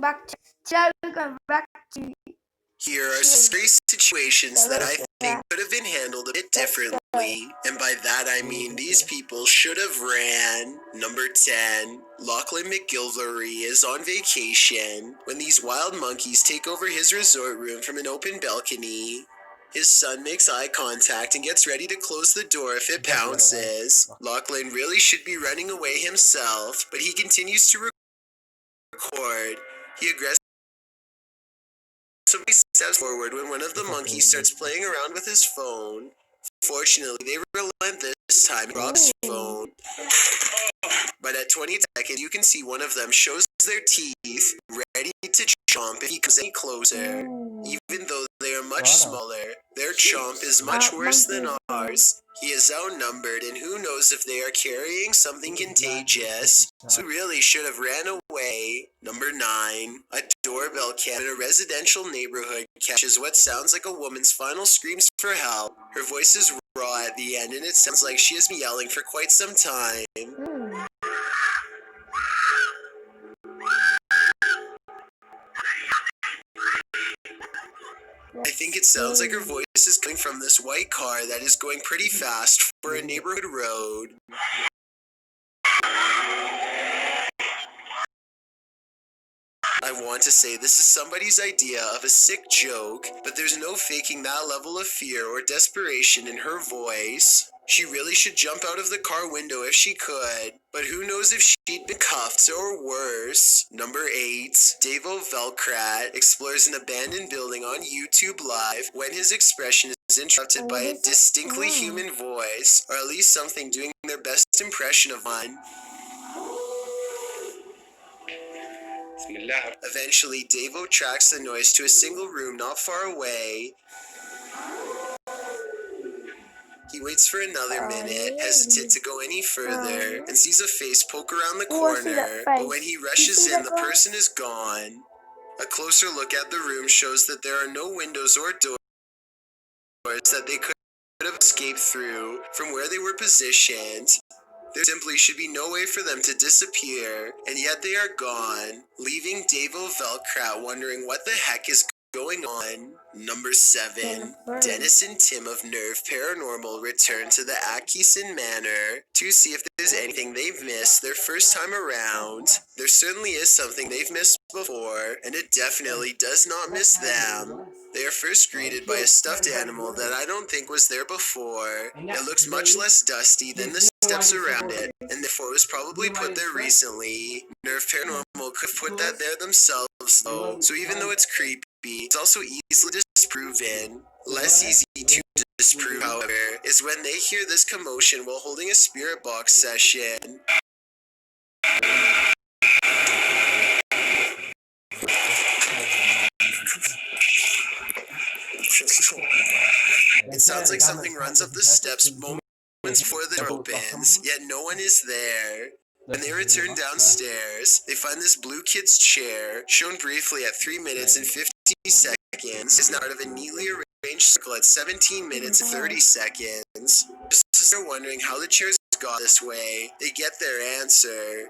back to today we're going back to Here are three situations that I think could have been handled a bit differently, and by that I mean these people should have ran. Number 10, Lachlan McGilvery is on vacation when these wild monkeys take over his resort room from an open balcony. His son makes eye contact and gets ready to close the door if it pounces. Lachlan really should be running away himself, but he continues to record. He aggressively steps forward when one of the monkeys starts playing around with his phone. Fortunately, they relent this time and drops his phone. But at 20 seconds, you can see one of them shows their teeth, ready to chomp if he comes any closer. Even though they are much smaller, their chomp is much worse than ours. He is outnumbered, and who knows if they are carrying something contagious, so really should have ran away. Number 9, a doorbell cam in a residential neighborhood catches what sounds like a woman's final screams for help. Her voice is raw at the end, and it sounds like she has been yelling for quite some time. I think it sounds like her voice is coming from this white car that is going pretty fast for a neighborhood road. I want to say this is somebody's idea of a sick joke, but there's no faking that level of fear or desperation in her voice. She really should jump out of the car window if she could, but who knows if she'd been cuffed or worse. Number 8, Davo Velkrat explores an abandoned building on YouTube Live when his expression is interrupted by a distinctly human voice, or at least something doing their best impression of one. Eventually, Davo tracks the noise to a single room not far away. He waits for another minute, hesitant to go any further, and sees a face poke around the corner, but when he rushes in, the person is gone. A closer look at the room shows that there are no windows or doors that they could have escaped through from where they were positioned. There simply should be no way for them to disappear, and yet they are gone, leaving Davo Velkrat wondering what the heck is going on. Number 7, Dennis and Tim of Nerve Paranormal return to the Atkinson Manor to see if there's anything they've missed their first time around. There certainly is something they've missed before, and it definitely does not miss them. They are first greeted by a stuffed animal that I don't think was there before. It looks much less dusty than the steps around it, and therefore was probably put there recently. Nerve Paranormal could have put that there themselves though, so even though it's creepy, it's also easily disproven. Less easy to disprove, however, is when they hear this commotion while holding a spirit box session. It sounds like something runs up the steps moments before the door opens, yet no one is there. When they return downstairs, they find this blue kid's chair, shown briefly at 3 minutes and 50 seconds, is now out of a neatly arranged circle at 17 minutes and 30 seconds. Just as they're wondering how the chairs got this way, they get their answer.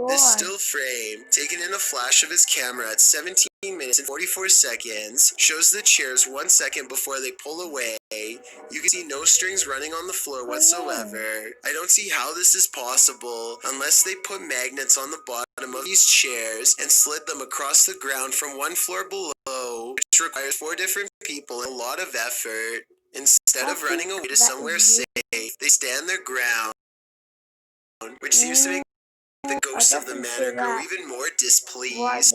This still frame, taken in a flash of his camera at 17 minutes and 44 seconds, shows the chairs 1 second before they pull away. You can see no strings running on the floor whatsoever. I don't see how this is possible unless they put magnets on the bottom of these chairs and slid them across the ground from one floor below, which requires 4 different people and a lot of effort. Instead of running away to somewhere safe, they stand their ground, which seems to make the ghosts of the manor grow even more displeased.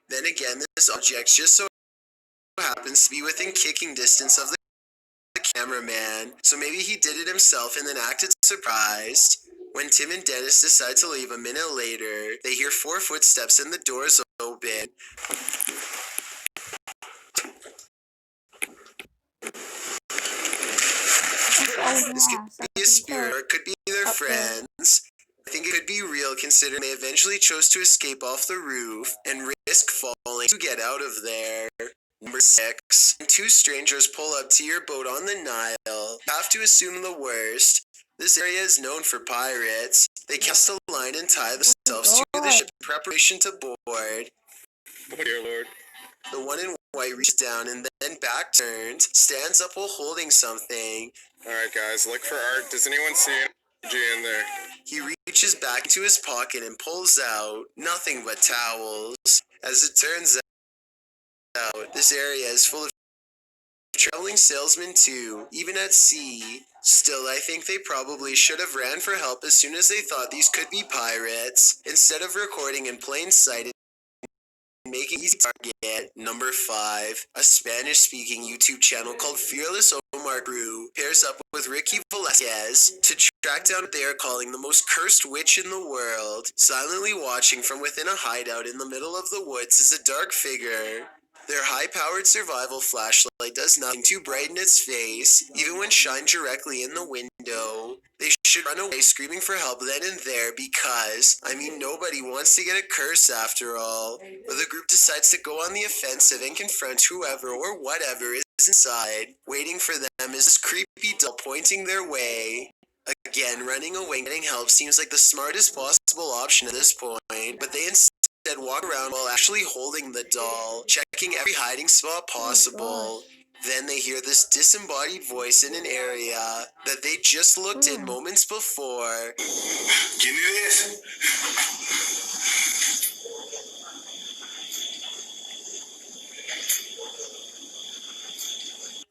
Then again, this object just so happens to be within kicking distance of the cameraman, so maybe he did it himself and then acted surprised. When Tim and Dennis decide to leave a minute later, they hear 4 footsteps and the doors open. This could be a spirit, or it could be their friends. I think it could be real considering they eventually chose to escape off the roof and risk falling to get out of there. Number 6. When two strangers pull up to your boat on the Nile, you have to assume the worst. This area is known for pirates. They cast a line and tie themselves to the ship in preparation to board. Oh dear Lord. The one in white reaches down and then back turns, stands up while holding something. Alright guys, look for art. Does anyone see an emoji in there? He reaches back into his pocket and pulls out nothing but towels. As it turns out, this area is full of traveling salesmen too, even at sea. Still, I think they probably should have ran for help as soon as they thought these could be pirates, instead of recording in plain sight and making easy target. Number 5. A Spanish-speaking YouTube channel called Fearless Omar Crew pairs up with Ricky Velasquez to track down what they are calling the most cursed witch in the world. Silently watching from within a hideout in the middle of the woods is a dark figure. Their high-powered survival flashlight does nothing to brighten its face, even when shined directly in the window. They should run away screaming for help then and there because, nobody wants to get a curse after all. But the group decides to go on the offensive and confront whoever or whatever is inside. Waiting for them is this creepy doll pointing their way. Again, running away and getting help seems like the smartest possible option at this point, but they instead walk around while actually holding the doll, checking every hiding spot possible. Then they hear this disembodied voice in an area that they just looked in moments before. ¿Quién eres?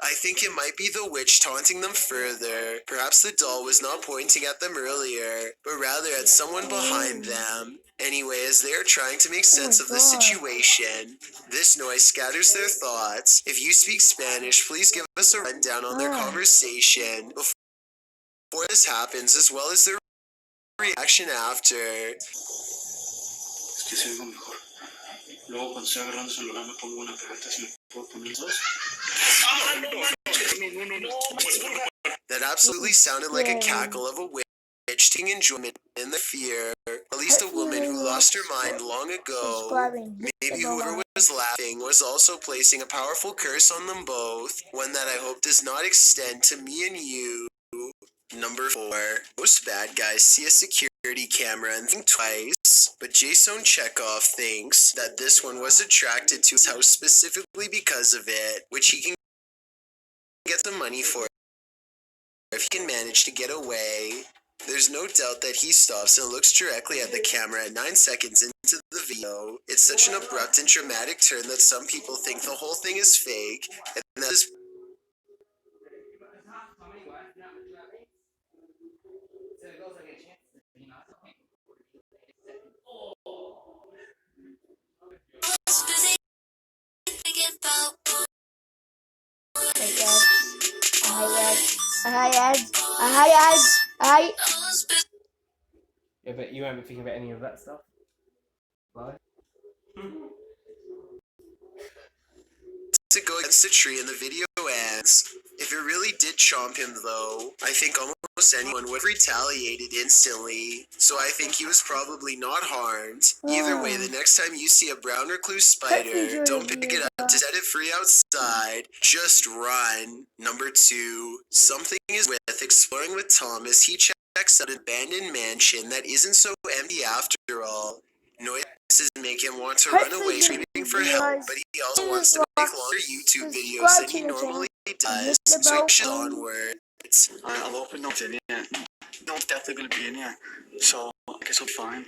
I think it might be the witch taunting them further. Perhaps the doll was not pointing at them earlier, but rather at someone behind them. Anyway, as they are trying to make sense of the situation, this noise scatters their thoughts. If you speak Spanish, please give us a rundown on their conversation before this happens, as well as their reaction after. Es que se oigo mejor. Luego cuando estoy agarrando el celular me pongo una pegata si me puedo poner dos. That absolutely sounded like a cackle of a witch taking enjoyment in the fear. At least a woman who lost her mind long ago. Maybe whoever was laughing was also placing a powerful curse on them both, one that I hope does not extend to me and you. Number 4. Most bad guys see a security camera and think twice, but Jason Chekhov thinks that this one was attracted to his house specifically because of it, which he can get some money for if he can manage to get away. There's no doubt that he stops and looks directly at the camera at 9 seconds into the video. It's such an abrupt and dramatic turn that some people think the whole thing is fake, and that is Yeah, but you won't be thinking about any of that stuff. Why? to go against the tree and the video ends. If it really did chomp him though, I think almost anyone would have retaliated instantly, so I think he was probably not harmed. Either way, the next time you see a brown recluse spider, don't pick it up to set it free outside, just run. Number 2, something is with exploring with Tom as he checks out an abandoned mansion that isn't so empty after all. Noises make him want to run away screaming for help, but he also wants to make longer YouTube videos than he normally does, so he pushes onwards. I'll open up in here. No one's definitely going to be in here, so I guess I'll be fine.